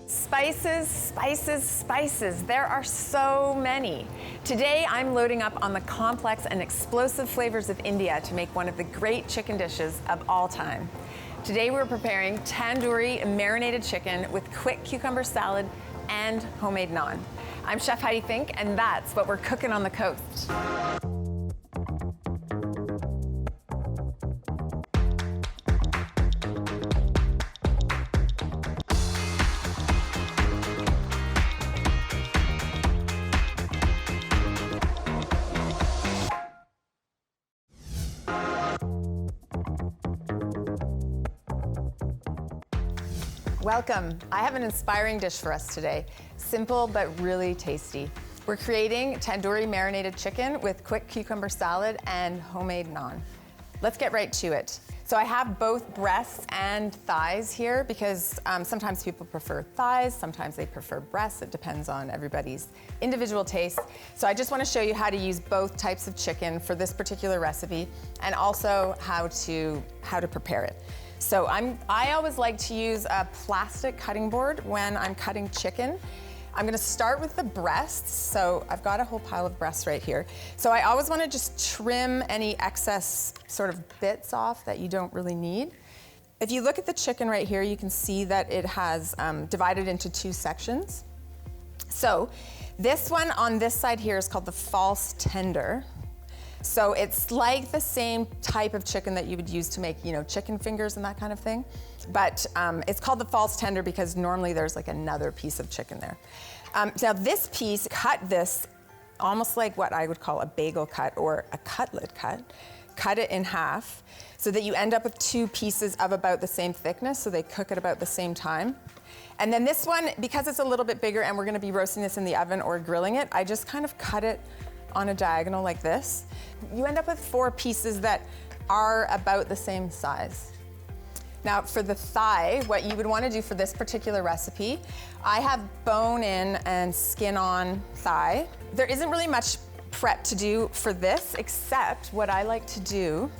Spices, spices, spices. There are so many. Today, I'm loading up on the complex and explosive flavors of India to make one of the great chicken dishes of all time. Today, we're preparing tandoori marinated chicken with quick cucumber salad and homemade naan. I'm Chef Heidi Fink, and that's what we're cooking on the coast. Welcome. I have an inspiring dish for us today. Simple but really tasty. We're creating tandoori marinated chicken with quick cucumber salad and homemade naan. Let's get right to it. So I have both breasts and thighs here because sometimes people prefer thighs, sometimes they prefer breasts. It depends on everybody's individual taste. So I just want to show you how to use both types of chicken for this particular recipe and also how to prepare it. So I always like to use a plastic cutting board when I'm cutting chicken. I'm gonna start with the breasts. So I've got a whole pile of breasts right here. So I always wanna just trim any excess sort of bits off that you don't really need. If you look at the chicken right here, you can see that it has divided into two sections. So this one on this side here is called the false tender. So it's like the same type of chicken that you would use to make, chicken fingers and that kind of thing. But it's called the false tender because normally there's like another piece of chicken there. Now this piece, cut this almost like what I would call a bagel cut or a cutlet cut. Cut it in half so that you end up with two pieces of about the same thickness, so they cook at about the same time. And then this one, because it's a little bit bigger and we're gonna be roasting this in the oven or grilling it, I just kind of cut it on a diagonal like this. You end up with 4 pieces that are about the same size. Now for the thigh, what you would want to do for this particular recipe, I have bone in and skin on thigh. There isn't really much prep to do for this, except what I like to do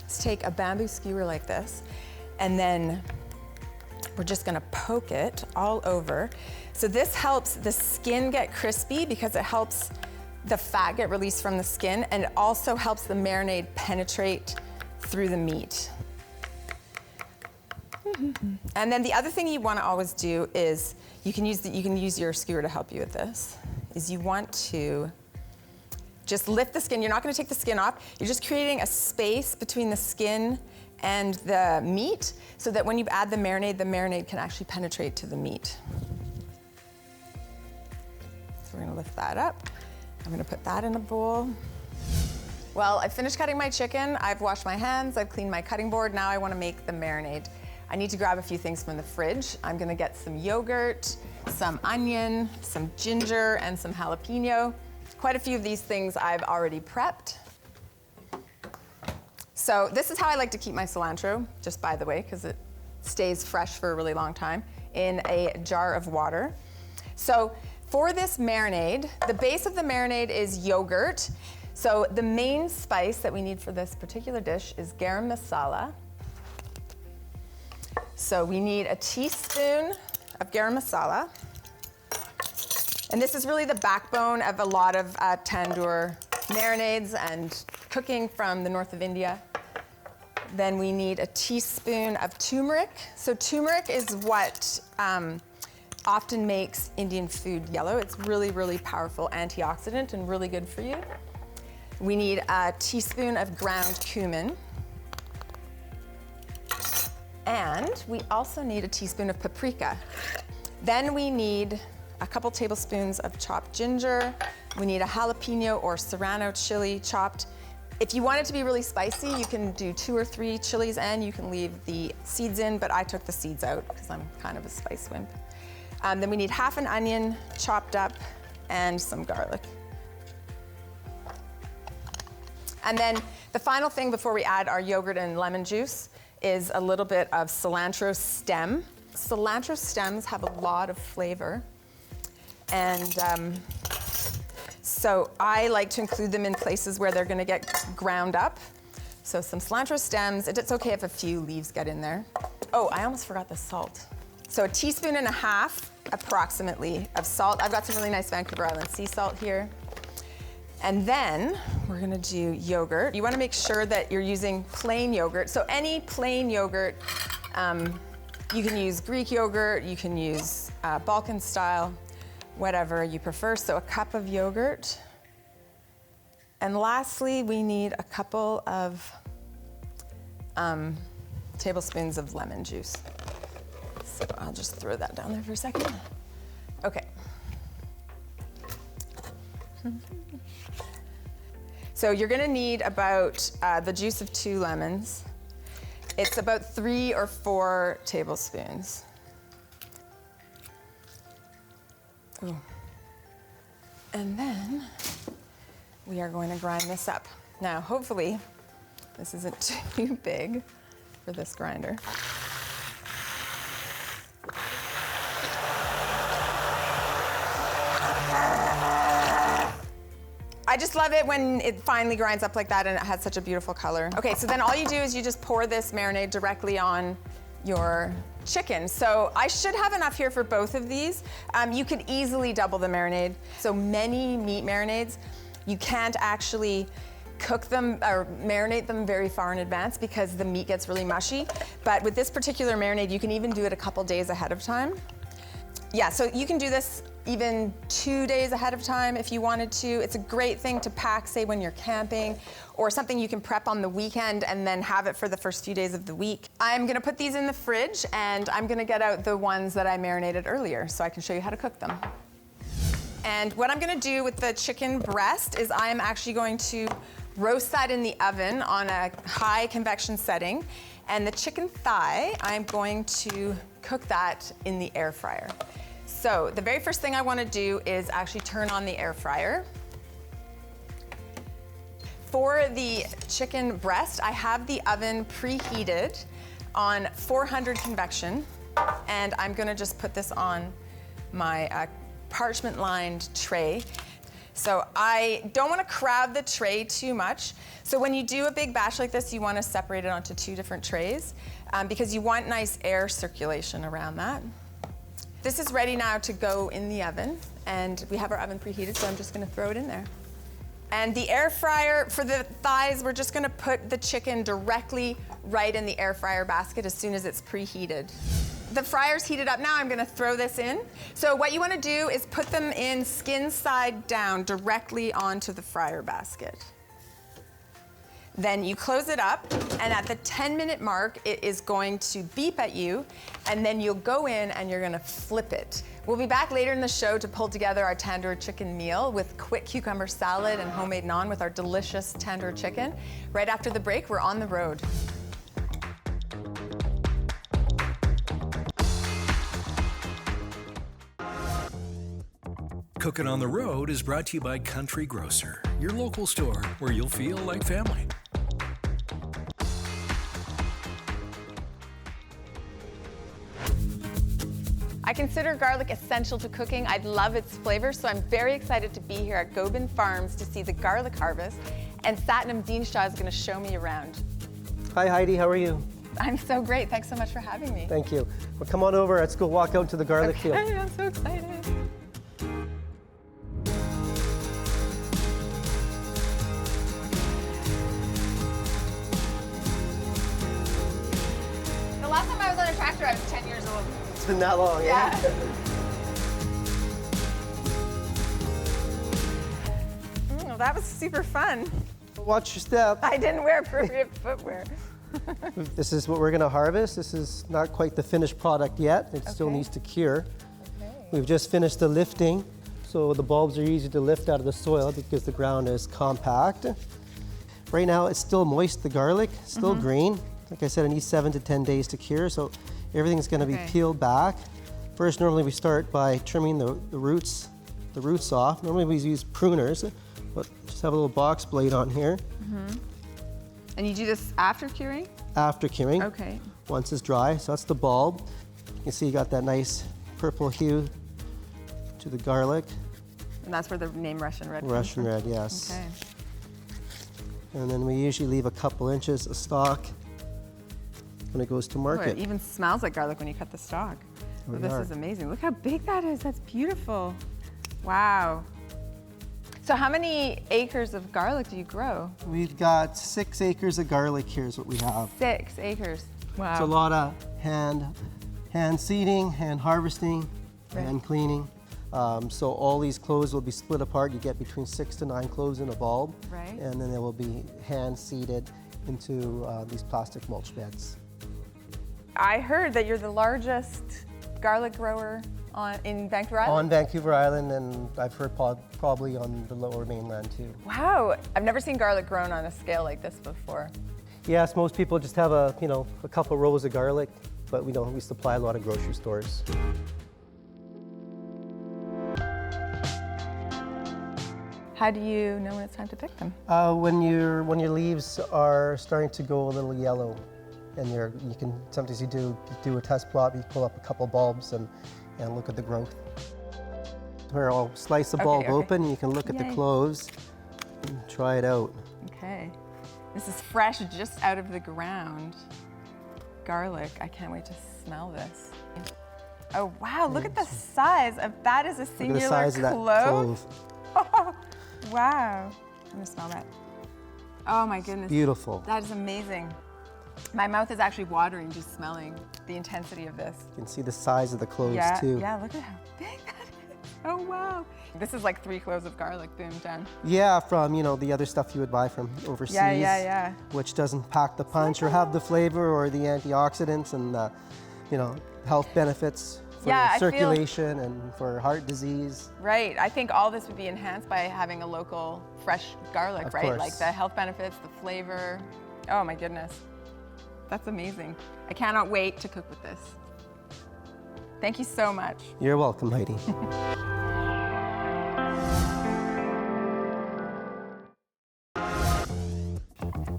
is take a bamboo skewer like this, and then we're just gonna poke it all over. So this helps the skin get crispy because it helps the fat get released from the skin, and it also helps the marinade penetrate through the meat. And then the other thing you want to always do is you can use your skewer to help you with this. Is you want to just lift the skin. You're not going to take the skin off. You're just creating a space between the skin and the meat so that when you add the marinade can actually penetrate to the meat. So we're going to lift that up. I'm gonna put that in a bowl. Well, I've finished cutting my chicken. I've washed my hands, I've cleaned my cutting board. Now I wanna make the marinade. I need to grab a few things from the fridge. I'm gonna get some yogurt, some onion, some ginger, and some jalapeno. Quite a few of these things I've already prepped. So this is how I like to keep my cilantro, just by the way, because it stays fresh for a really long time, in a jar of water. So for this marinade, the base of the marinade is yogurt. So the main spice that we need for this particular dish is garam masala. So we need a teaspoon of garam masala. And this is really the backbone of a lot of tandoor marinades and cooking from the north of India. Then we need a teaspoon of turmeric. So turmeric is what often makes Indian food yellow. It's really, really powerful antioxidant and really good for you. We need a teaspoon of ground cumin. And we also need a teaspoon of paprika. Then we need a couple tablespoons of chopped ginger. We need a jalapeno or serrano chili chopped. If you want it to be really spicy, you can do 2 or 3 chilies and you can leave the seeds in, but I took the seeds out because I'm kind of a spice wimp. Then we need half an onion chopped up and some garlic. And then the final thing before we add our yogurt and lemon juice is a little bit of cilantro stem. Cilantro stems have a lot of flavor. And so I like to include them in places where they're gonna get ground up. So some cilantro stems. It's okay if a few leaves get in there. Oh, I almost forgot the salt. So 1.5 teaspoons approximately of salt. I've got some really nice Vancouver Island sea salt here. And then we're gonna do yogurt. You wanna make sure that you're using plain yogurt. So any plain yogurt, you can use Greek yogurt, you can use Balkan style, whatever you prefer. So a cup of yogurt. And lastly, we need a couple of tablespoons of lemon juice. So I'll just throw that down there for a second. Okay. So you're gonna need about the juice of 2 lemons. It's about 3 or 4 tablespoons. Ooh. And then we are going to grind this up. Now, hopefully, this isn't too big for this grinder. I just love it when it finally grinds up like that and it has such a beautiful color. Okay, so then all you do is you just pour this marinade directly on your chicken. So I should have enough here for both of these. You could easily double the marinade. So many meat marinades, you can't actually cook them or marinate them very far in advance because the meat gets really mushy. But with this particular marinade, you can even do it a couple days ahead of time. Yeah, so you can do this even 2 days ahead of time if you wanted to. It's a great thing to pack, say, when you're camping, or something you can prep on the weekend and then have it for the first few days of the week. I'm gonna put these in the fridge and I'm gonna get out the ones that I marinated earlier so I can show you how to cook them. And what I'm gonna do with the chicken breast is I'm actually going to roast that in the oven on a high convection setting. And the chicken thigh, I'm going to cook that in the air fryer. So the very first thing I want to do is actually turn on the air fryer. For the chicken breast, I have the oven preheated on 400 convection, and I'm going to just put this on my parchment-lined tray. So I don't want to crowd the tray too much. So when you do a big batch like this, you want to separate it onto 2 different trays because you want nice air circulation around that. This is ready now to go in the oven, and we have our oven preheated, so I'm just gonna throw it in there. And the air fryer, for the thighs, we're just gonna put the chicken directly right in the air fryer basket as soon as it's preheated. The fryer's heated up now, I'm gonna throw this in. So what you wanna do is put them in skin side down directly onto the fryer basket. Then you close it up, and at the 10-minute mark, it is going to beep at you, and then you'll go in and you're gonna flip it. We'll be back later in the show to pull together our tandoori chicken meal with quick cucumber salad and homemade naan with our delicious tandoori chicken. Right after the break, we're on the road. Cookin' on the Road is brought to you by Country Grocer, your local store where you'll feel like family. I consider garlic essential to cooking. I love its flavor, so I'm very excited to be here at Gobind Farms to see the garlic harvest, and Satnam Deenshaw is going to show me around. Hi Heidi, how are you? I'm so great. Thanks so much for having me. Thank you. Well, come on over. Let's go walk out to the garlic field. I'm so excited. The last time I was on a tractor, I was 10 years old. It's been that long, yeah? Well, that was super fun. Watch your step. I didn't wear appropriate footwear. This is what we're gonna harvest. This is not quite the finished product yet. It still Okay. needs to cure. Okay. We've just finished the lifting, so the bulbs are easy to lift out of the soil because the ground is compact. Right now it's still moist, the garlic, still green. Like I said, it needs 7 to 10 days to cure, so everything's gonna be peeled back. First, normally we start by trimming the roots off. Normally we use pruners, but just have a little box blade on here. And you do this after curing? After curing, Okay. once it's dry, so that's the bulb. You can see you got that nice purple hue to the garlic. And that's where the name Russian red comes Russian from? red, yes. Okay. And then we usually leave a couple inches of stalk when it goes to Oh, market. it even smells like garlic when you cut the stalk. Here we This are. is amazing. Look how big that is. That's beautiful. Wow. So how many acres of garlic do you grow? We've got 6 acres of garlic here is what we have. 6 acres. Wow. It's a lot of hand seeding, hand harvesting, hand cleaning. So all these cloves will be split apart. You get between 6 to 9 cloves in a bulb. Right. And then they will be hand seeded into these plastic mulch beds. I heard that you're the largest garlic grower in Vancouver Island? On Vancouver Island, and I've heard probably on the lower mainland too. Wow, I've never seen garlic grown on a scale like this before. Yes, most people just have a couple rows of garlic, but we supply a lot of grocery stores. How do you know when it's time to pick them? When your leaves are starting to go a little yellow, and you can sometimes do a test plot. You pull up a couple bulbs and look at the growth. Where I'll slice a bulb open, and you can look at the cloves and try it out. Okay, this is fresh, just out of the ground. Garlic. I can't wait to smell this. Oh wow! Look at the size of that. Is a singular Look at the size of that clove. Oh, wow! I'm gonna smell that. Oh my goodness. Beautiful. That is amazing. My mouth is actually watering just smelling the intensity of this. You can see the size of the cloves too. Yeah, look at how big that is. Oh wow. This is like 3 cloves of garlic, boom, done. Yeah, from the other stuff you would buy from overseas. Yeah. Which doesn't pack the punch or have the flavor or the antioxidants and health benefits for circulation and for heart disease. Right. I think all this would be enhanced by having a local fresh garlic, Of right? course. Like the health benefits, the flavor. Oh my goodness. That's amazing. I cannot wait to cook with this. Thank you so much. You're welcome, Heidi.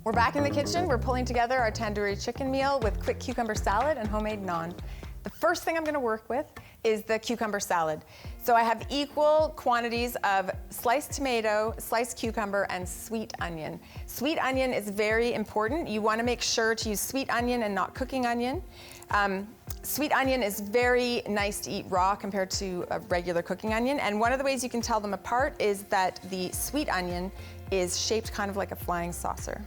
We're back in the kitchen. We're pulling together our tandoori chicken meal with quick cucumber salad and homemade naan. The first thing I'm going to work with is the cucumber salad. So I have equal quantities of sliced tomato, sliced cucumber, and sweet onion. Sweet onion is very important. You want to make sure to use sweet onion and not cooking onion. Sweet onion is very nice to eat raw compared to a regular cooking onion. And one of the ways you can tell them apart is that the sweet onion is shaped kind of like a flying saucer.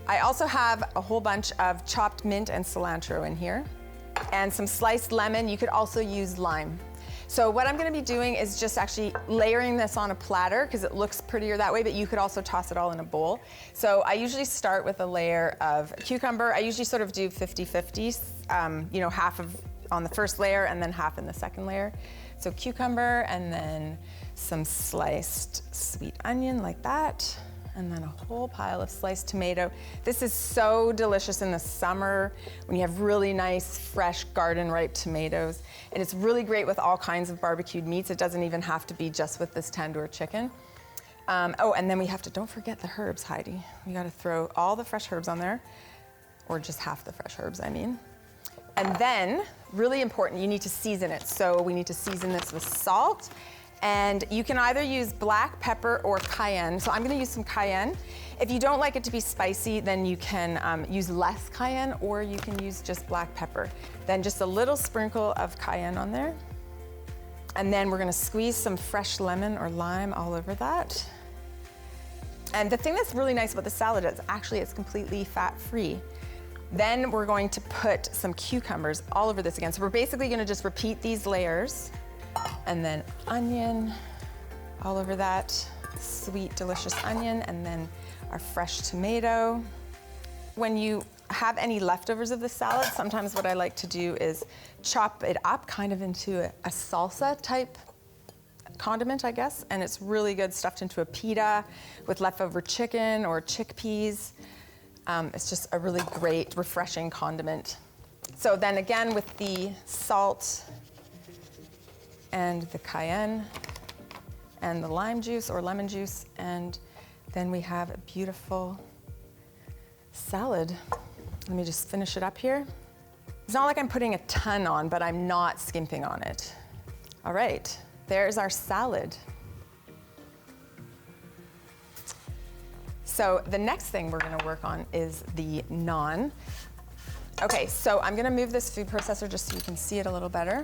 I also have a whole bunch of chopped mint and cilantro in here, and some sliced lemon. You could also use lime. So what I'm gonna be doing is just actually layering this on a platter because it looks prettier that way, but you could also toss it all in a bowl. So I usually start with a layer of cucumber. I usually sort of do 50-50, half on the first layer and then half in the second layer. So cucumber and then some sliced sweet onion like that. And then a whole pile of sliced tomato. This is so delicious in the summer when you have really nice, fresh, garden-ripe tomatoes. And it's really great with all kinds of barbecued meats. It doesn't even have to be just with this tandoor chicken. And then we have to, don't forget the herbs, Heidi. We gotta throw all the fresh herbs on there, or just half the fresh herbs, I mean. And then, really important, you need to season it. So we need to season this with salt. And you can either use black pepper or cayenne. So I'm gonna use some cayenne. If you don't like it to be spicy, then you can use less cayenne, or you can use just black pepper. Then just a little sprinkle of cayenne on there. And then we're gonna squeeze some fresh lemon or lime all over that. And the thing that's really nice about the salad is actually it's completely fat-free. Then we're going to put some cucumbers all over this again. So we're basically gonna just repeat these layers. And then onion all over that, sweet, delicious onion, and then our fresh tomato. When you have any leftovers of the salad, sometimes what I like to do is chop it up kind of into a salsa type condiment, I guess, and it's really good stuffed into a pita with leftover chicken or chickpeas. It's just a really great, refreshing condiment. So then again with the salt, and the cayenne, and the lime juice or lemon juice, and then we have a beautiful salad. Let me just finish it up here. It's not like I'm putting a ton on, but I'm not skimping on it. All right, there's our salad. So the next thing we're gonna work on is the naan. Okay, so I'm gonna move this food processor just so you can see it a little better.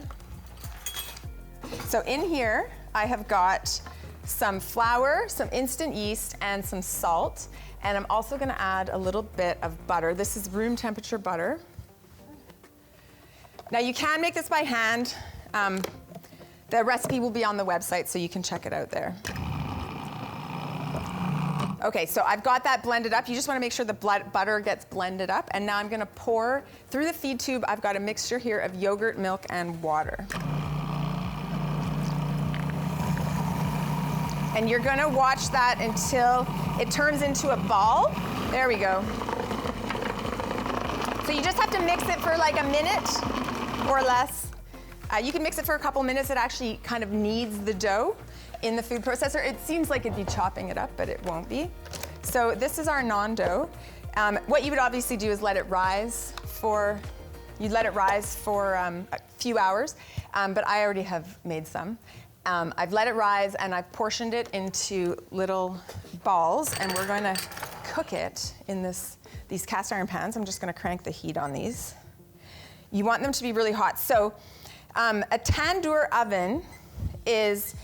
So in here, I have got some flour, some instant yeast, and some salt. And I'm also gonna add a little bit of butter. This is room temperature butter. Now you can make this by hand. The recipe will be on the website, so you can check it out there. Okay, so I've got that blended up. You just wanna make sure the butter gets blended up. And now I'm gonna pour through the feed tube. I've got a mixture here of yogurt, milk, and water. And you're gonna watch that until it turns into a ball. There we go. So you just have to mix it for like a minute or less. You can mix it for a couple minutes. It actually kind of kneads the dough in the food processor. It seems like it'd be chopping it up, but it won't be. So this is our naan dough. What you would obviously do is let it rise for, a few hours, but I already have made some. I've let it rise and I've portioned it into little balls, and we're going to cook it in these cast iron pans. I'm just going to crank the heat on these. You want them to be really hot. So a tandoor oven is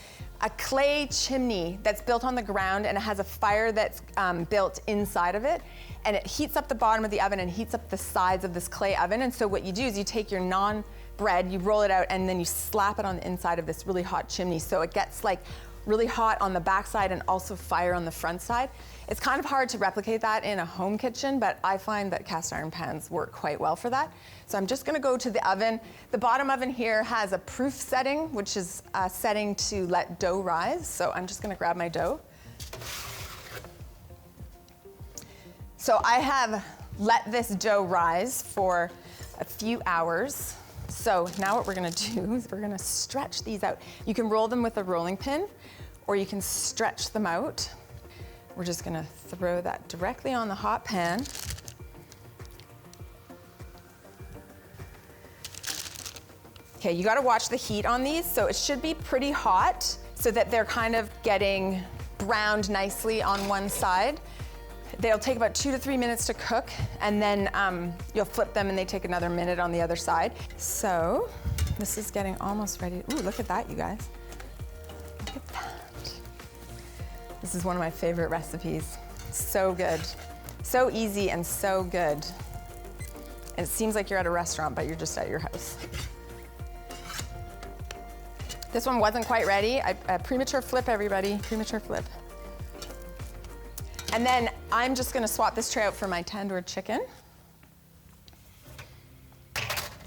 a clay chimney that's built on the ground, and it has a fire that's built inside of it, and it heats up the bottom of the oven and heats up the sides of this clay oven. And so what you do is you take your naan bread, you roll it out, and then you slap it on the inside of this really hot chimney, so it gets like really hot on the back side and also fire on the front side. It's kind of hard to replicate that in a home kitchen, but I find that cast iron pans work quite well for that. So I'm just gonna go to the oven. The bottom oven here has a proof setting, which is a setting to let dough rise. So I'm just gonna grab my dough. So I have let this dough rise for a few hours. So now what we're gonna do is we're gonna stretch these out. You can roll them with a rolling pin, or you can stretch them out. We're just gonna throw that directly on the hot pan. Okay, you gotta watch the heat on these. So it should be pretty hot so that they're kind of getting browned nicely on one side. They'll take about 2 to 3 minutes to cook, and then you'll flip them and they take another minute on the other side. So this is getting almost ready. Ooh, look at that, you guys. Look at that. This is one of my favorite recipes. So good. So easy and so good. And it seems like you're at a restaurant, but you're just at your house. This one wasn't quite ready. Premature flip, everybody, premature flip. And then I'm just gonna swap this tray out for my tandoor chicken.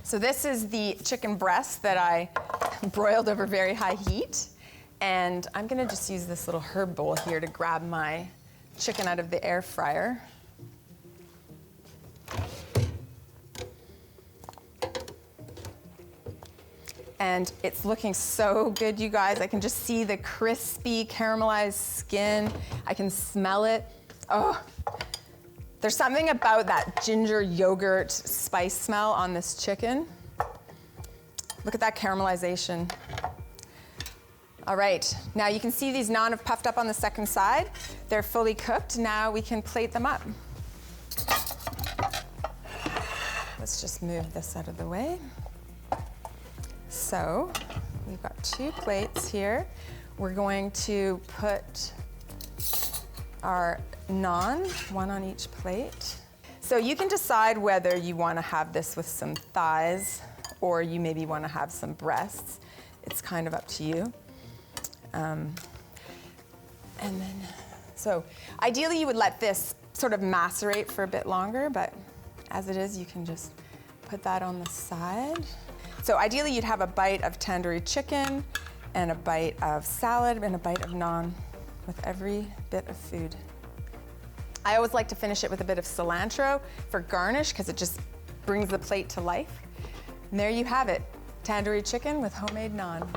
So this is the chicken breast that I broiled over very high heat. And I'm gonna just use this little herb bowl here to grab my chicken out of the air fryer. And it's looking so good, you guys. I can just see the crispy caramelized skin. I can smell it. Oh, there's something about that ginger yogurt spice smell on this chicken. Look at that caramelization. All right, now you can see these naan have puffed up on the second side. They're fully cooked. Now we can plate them up. Let's just move this out of the way. So we've got 2 plates here. We're going to put our naan, 1 on each plate. So you can decide whether you want to have this with some thighs or you maybe want to have some breasts. It's kind of up to you. And then, so ideally you would let this sort of macerate for a bit longer, but as it is, you can just put that on the side. So ideally you'd have a bite of tandoori chicken and a bite of salad and a bite of naan with every bit of food. I always like to finish it with a bit of cilantro for garnish because it just brings the plate to life. And there you have it, tandoori chicken with homemade naan.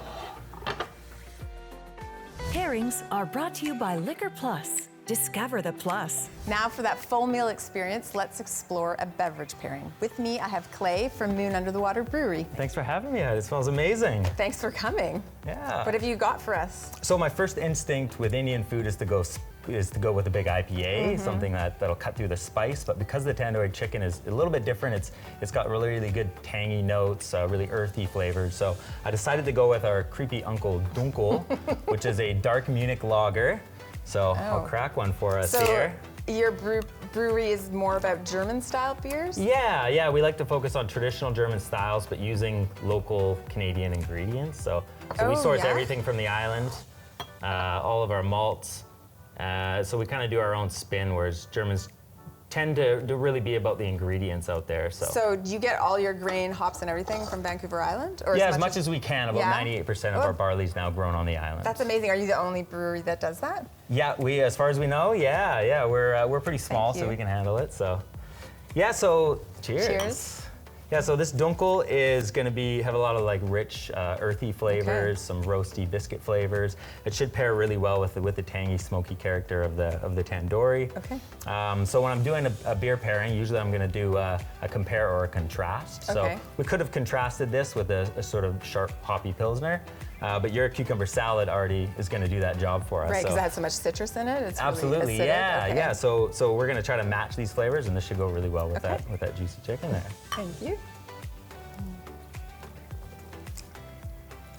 Pairings are brought to you by Liquor Plus. Discover the plus. Now for that full meal experience, let's explore a beverage pairing. With me, I have Clay from Moon Under the Water Brewery. Thanks for having me. It smells amazing. Thanks for coming. Yeah. What have you got for us? So my first instinct with Indian food is to go is to go with a big IPA, something that'll cut through the spice. But because the tandoori chicken is a little bit different, it's got really, really good tangy notes, really earthy flavors. So I decided to go with our creepy Uncle Dunkel, which is a dark Munich lager. So I'll crack one for us here. Your brewery is more about German-style beers? Yeah, we like to focus on traditional German styles, but using local Canadian ingredients. So we source everything from the island, all of our malts. So we kind of do our own spin, whereas Germans tend to really be about the ingredients out there. So do you get all your grain, hops, and everything from Vancouver Island? Or yeah, as much as we can. About Yeah? 98% of our barley is now grown on the island. That's amazing. Are you the only brewery that does that? Yeah, we, as far as we know, yeah, we're pretty small, so we can handle it. So, yeah, so cheers. Cheers. Yeah, so this Dunkel is going to have a lot of like rich, earthy flavors, some roasty biscuit flavors. It should pair really well with the tangy, smoky character of the tandoori. Okay. So when I'm doing a beer pairing, usually I'm going to do a compare or a contrast. Okay. So we could have contrasted this with a sort of sharp, hoppy pilsner. But your cucumber salad already is going to do that job for us. Right, because it has so much citrus in it. It's Absolutely, really acidic. yeah. So we're going to try to match these flavors, and this should go really well with that juicy chicken there. Thank you.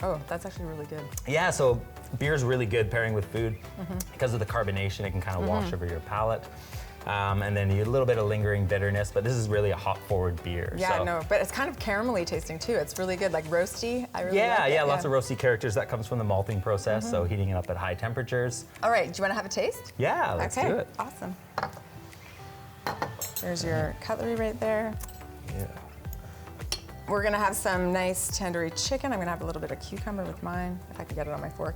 Oh, that's actually really good. Yeah, so beer's really good pairing with food because of the carbonation. It can kind of wash over your palate. And then you get a little bit of lingering bitterness, but this is really a hop-forward beer. Yeah, so. no, but it's kind of caramelly tasting too. It's really good, like roasty. I really like it. Yeah, lots of roasty characters. That comes from the malting process, so heating it up at high temperatures. All right, do you want to have a taste? Yeah, let's do it. Awesome. There's your cutlery right there. Yeah. We're gonna have some nice tandoori chicken. I'm gonna have a little bit of cucumber with mine, if I can get it on my fork.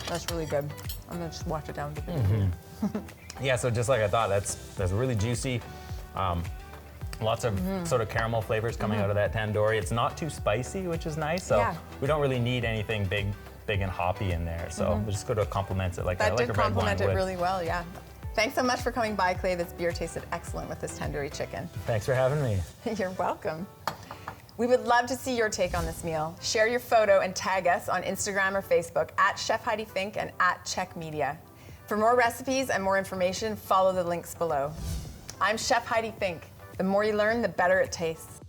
That's really good. I'm gonna just wash it down with a bit. Yeah, so just like I thought, that's really juicy. Lots of sort of caramel flavors coming out of that tandoori. It's not too spicy, which is nice. So we don't really need anything big and hoppy in there. So we're just going to complement it like that like a did red wine complement it would. really well, yeah. Thanks so much for coming by, Clay. This beer tasted excellent with this tandoori chicken. Thanks for having me. You're welcome. We would love to see your take on this meal. Share your photo and tag us on Instagram or Facebook at Chef Heidi Fink and at Chek Media. For more recipes and more information, follow the links below. I'm Chef Heidi Fink. The more you learn, the better it tastes.